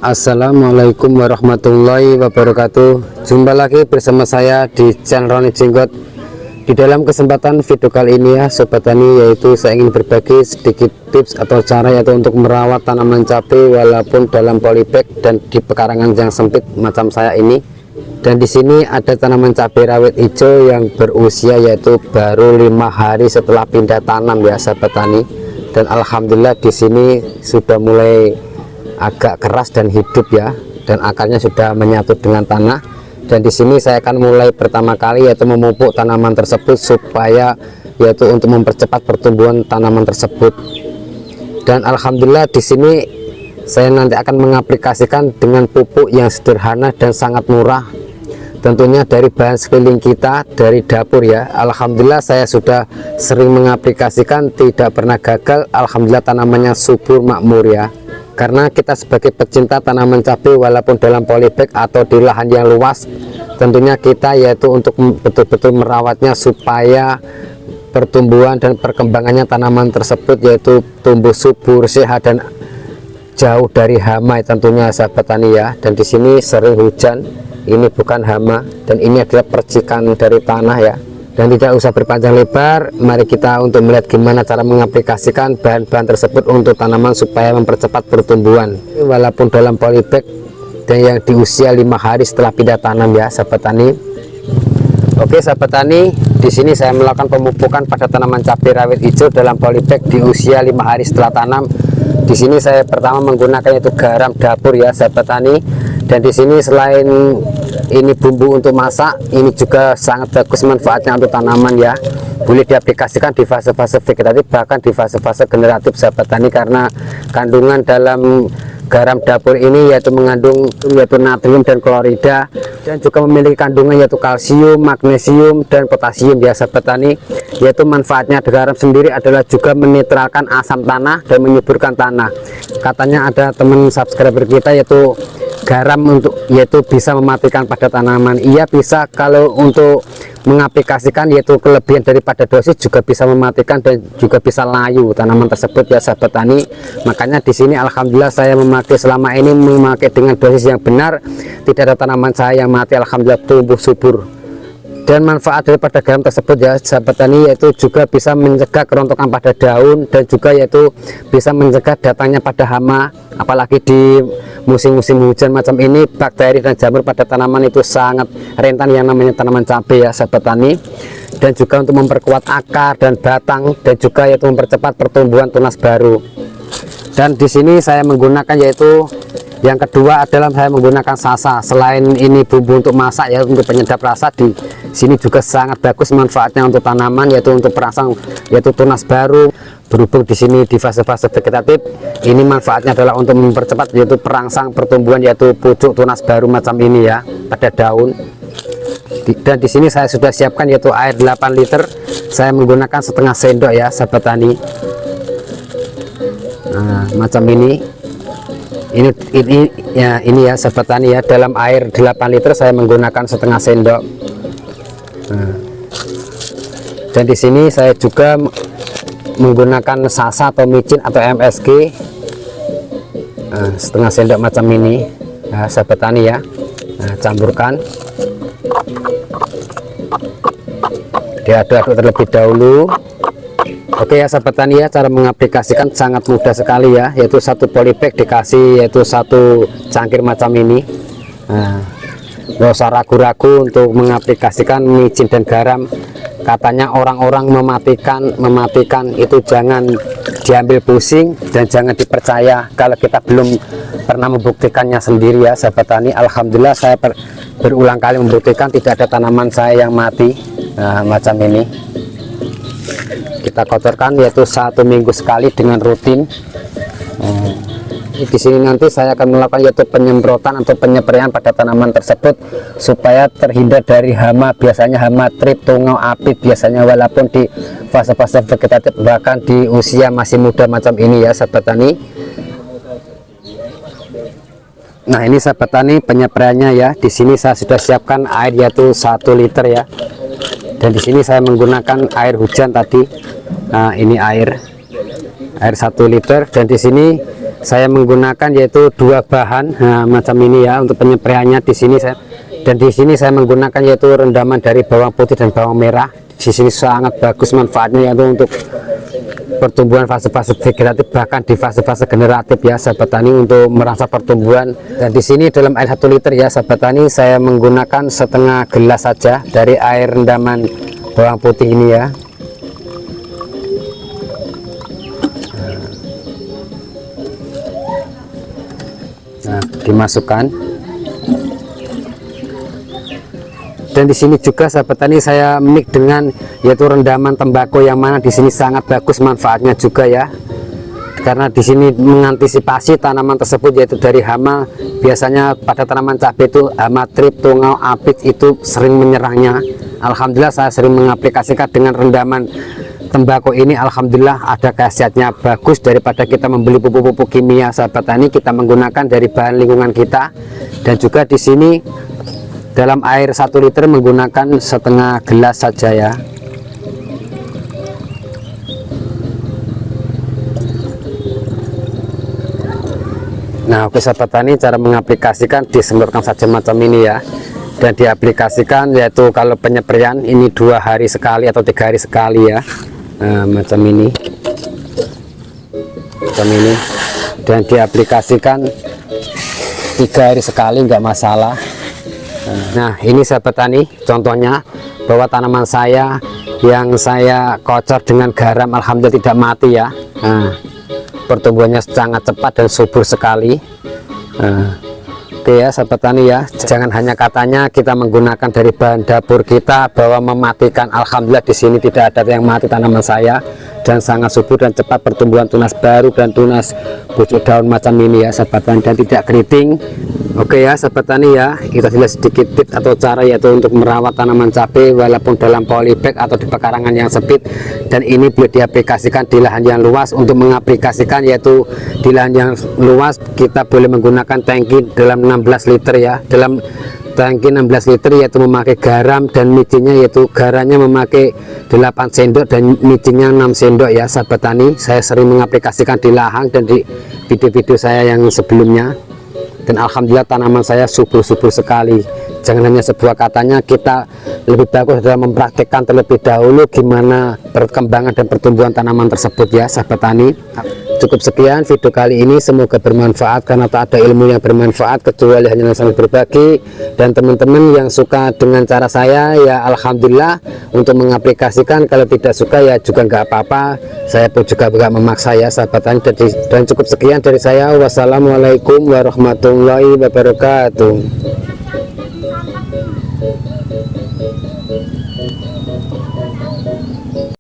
Assalamualaikum warahmatullahi wabarakatuh. Jumpa lagi bersama saya di channel Roni Jenggot. Di dalam kesempatan video kali ini ya Sobat Tani, yaitu saya ingin berbagi sedikit tips atau cara yaitu untuk merawat tanaman cabai walaupun dalam polybag dan di pekarangan yang sempit macam saya ini. Dan di sini ada tanaman cabai rawit hijau yang berusia yaitu baru 5 hari setelah pindah tanam ya Sobat Tani. Dan alhamdulillah di sini sudah mulai agak keras dan hidup ya, dan akarnya sudah menyatu dengan tanah. Dan di sini saya akan mulai pertama kali yaitu memupuk tanaman tersebut supaya yaitu untuk mempercepat pertumbuhan tanaman tersebut. Dan alhamdulillah di sini saya nanti akan mengaplikasikan dengan pupuk yang sederhana dan sangat murah, tentunya dari bahan sekeliling kita, dari dapur ya. Alhamdulillah saya sudah sering mengaplikasikan, tidak pernah gagal. Alhamdulillah tanamannya subur makmur ya. Karena kita sebagai pecinta tanaman cabai walaupun dalam polybag atau di lahan yang luas, tentunya kita yaitu untuk betul-betul merawatnya supaya pertumbuhan dan perkembangannya tanaman tersebut yaitu tumbuh subur, sehat dan jauh dari hama tentunya sahabat tani ya. Dan di sini sering hujan, ini bukan hama dan ini adalah percikan dari tanah ya. Dan tidak usah berpanjang lebar, mari kita untuk melihat gimana cara mengaplikasikan bahan-bahan tersebut untuk tanaman supaya mempercepat pertumbuhan walaupun dalam polybag dan yang di usia 5 hari setelah pindah tanam ya sahabat tani. Oke sahabat tani, di sini saya melakukan pemupukan pada tanaman cabai rawit hijau dalam polybag di usia 5 hari setelah tanam. Di sini saya pertama menggunakan itu garam dapur ya sahabat tani. Dan di sini selain ini bumbu untuk masak, ini juga sangat bagus manfaatnya untuk tanaman ya. Boleh diaplikasikan di fase-fase vegetatif bahkan di fase-fase generatif sahabat tani, karena kandungan dalam garam dapur ini yaitu mengandung yaitu natrium dan klorida, dan juga memiliki kandungan yaitu kalsium, magnesium dan potasium ya sahabat tani. Yaitu manfaatnya garam sendiri adalah juga menetralkan asam tanah dan menyuburkan tanah. Katanya ada teman subscriber kita yaitu garam untuk yaitu bisa mematikan pada tanaman. Iya bisa, kalau untuk mengaplikasikan yaitu kelebihan daripada dosis juga bisa mematikan dan juga bisa layu tanaman tersebut ya sahabat tani. Makanya di sini alhamdulillah saya memakai selama ini memakai dengan dosis yang benar, tidak ada tanaman saya yang mati, alhamdulillah tumbuh subur. Dan manfaat daripada garam tersebut ya sahabat tani yaitu juga bisa mencegah kerontokan pada daun dan juga yaitu bisa mencegah datangnya pada hama, apalagi di musim-musim hujan macam ini bakteri dan jamur pada tanaman itu sangat rentan yang namanya tanaman cabai ya sahabat tani. Dan juga untuk memperkuat akar dan batang dan juga yaitu mempercepat pertumbuhan tunas baru. Dan di sini saya menggunakan yaitu yang kedua adalah saya menggunakan sasa. Selain ini bumbu untuk masak ya, untuk penyedap rasa, di sini juga sangat bagus manfaatnya untuk tanaman yaitu untuk perangsang yaitu tunas baru. Berhubung di sini di fase-fase vegetatif, ini manfaatnya adalah untuk mempercepat yaitu perangsang pertumbuhan yaitu pucuk tunas baru macam ini ya pada daun. Dan di sini saya sudah siapkan yaitu air 8 liter. Saya menggunakan setengah sendok ya sahabat tani. Nah, macam ini ya sahabat tani ya, dalam air 8 liter saya menggunakan setengah sendok. Nah, dan di sini saya juga menggunakan sasa atau micin atau MSG setengah sendok macam ini ya sahabat tani ya. Nah, campurkan, diaduk-aduk terlebih dahulu. Oke ya sahabat tani ya, cara mengaplikasikan sangat mudah sekali ya, yaitu satu polybag dikasih yaitu satu cangkir macam ini. Nah, nggak usah ragu-ragu untuk mengaplikasikan micin dan garam. Katanya orang-orang mematikan itu jangan diambil pusing dan jangan dipercaya kalau kita belum pernah membuktikannya sendiri ya sahabat tani. Alhamdulillah saya berulang kali membuktikan tidak ada tanaman saya yang mati. Nah, macam ini kita kotorkan yaitu 1 minggu sekali dengan rutin. Di sini nanti saya akan melakukan yaitu penyemprotan atau penyepraian pada tanaman tersebut supaya terhindar dari hama, biasanya hama trip, tungau, apit biasanya walaupun di fase-fase vegetatif bahkan di usia masih muda macam ini ya sahabat tani. Nah ini sahabat tani penyepraiannya ya. Di sini saya sudah siapkan air yaitu 1 liter ya. Dan di sini saya menggunakan air hujan tadi. Nah ini air 1 liter, dan di sini saya menggunakan yaitu dua bahan macam ini ya untuk penyepraiannya di sini dan di sini saya menggunakan yaitu rendaman dari bawang putih dan bawang merah. Di sini sangat bagus manfaatnya yaitu untuk pertumbuhan fase-fase vegetatif, bahkan di fase-fase generatif ya sahabat tani, untuk merangsang pertumbuhan. Dan di sini dalam air 1 liter ya sahabat tani, saya menggunakan setengah gelas saja dari air rendaman bawang putih ini ya. Nah, dimasukkan. Dan di sini juga sahabat tani saya mix dengan yaitu rendaman tembakau, yang mana di sini sangat bagus manfaatnya juga ya. Karena di sini mengantisipasi tanaman tersebut yaitu dari hama. Biasanya pada tanaman cabai itu hama trip, tungau, apit itu sering menyerangnya. Alhamdulillah saya sering mengaplikasikan dengan rendaman tembakau ini. Alhamdulillah ada khasiatnya bagus daripada kita membeli pupuk-pupuk kimia sahabat tani. Kita menggunakan dari bahan lingkungan kita. Dan juga di sini dalam air 1 liter menggunakan setengah gelas saja ya. Nah, oke sahabat tani, cara mengaplikasikan disemprotkan saja macam ini ya. Dan diaplikasikan yaitu kalau penyepraian ini 2 hari sekali atau 3 hari sekali ya. Nah, macam ini. Dan diaplikasikan 3 hari sekali nggak masalah. Nah, ini sahabat tani contohnya bahwa tanaman saya yang saya kocor dengan garam alhamdulillah tidak mati ya. Nah, pertumbuhannya sangat cepat dan subur sekali. Oke ya sahabat tani ya, jangan hanya katanya kita menggunakan dari bahan dapur kita bahwa mematikan. Alhamdulillah di sini tidak ada yang mati tanaman saya, dan sangat subur dan cepat pertumbuhan tunas baru dan tunas pucuk daun macam ini ya sahabat tani, dan tidak keriting. Oke ya sahabat tani ya, itu adalah sedikit tips atau cara yaitu untuk merawat tanaman cabai walaupun dalam polybag atau di pekarangan yang sempit. Dan ini boleh diaplikasikan di lahan yang luas. Untuk mengaplikasikan yaitu di lahan yang luas kita boleh menggunakan tangki dalam 16 liter ya. Dalam tangki 16 liter yaitu memakai garam dan micinnya yaitu garamnya memakai 8 sendok dan micinnya 6 sendok ya sahabat tani. Saya sering mengaplikasikan di lahan dan di video-video saya yang sebelumnya, dan alhamdulillah tanaman saya subur-subur sekali. Jangan hanya sebuah katanya, kita lebih bagus dalam mempraktikkan terlebih dahulu gimana perkembangan dan pertumbuhan tanaman tersebut ya sahabat tani. Cukup sekian video kali ini, semoga bermanfaat, karena tak ada ilmu yang bermanfaat kecuali hanya saling berbagi. Dan teman-teman yang suka dengan cara saya ya alhamdulillah untuk mengaplikasikan, kalau tidak suka ya juga nggak apa-apa, saya pun juga nggak memaksa ya sahabat tani. Dan cukup sekian dari saya, wassalamualaikum warahmatullahi wabarakatuh.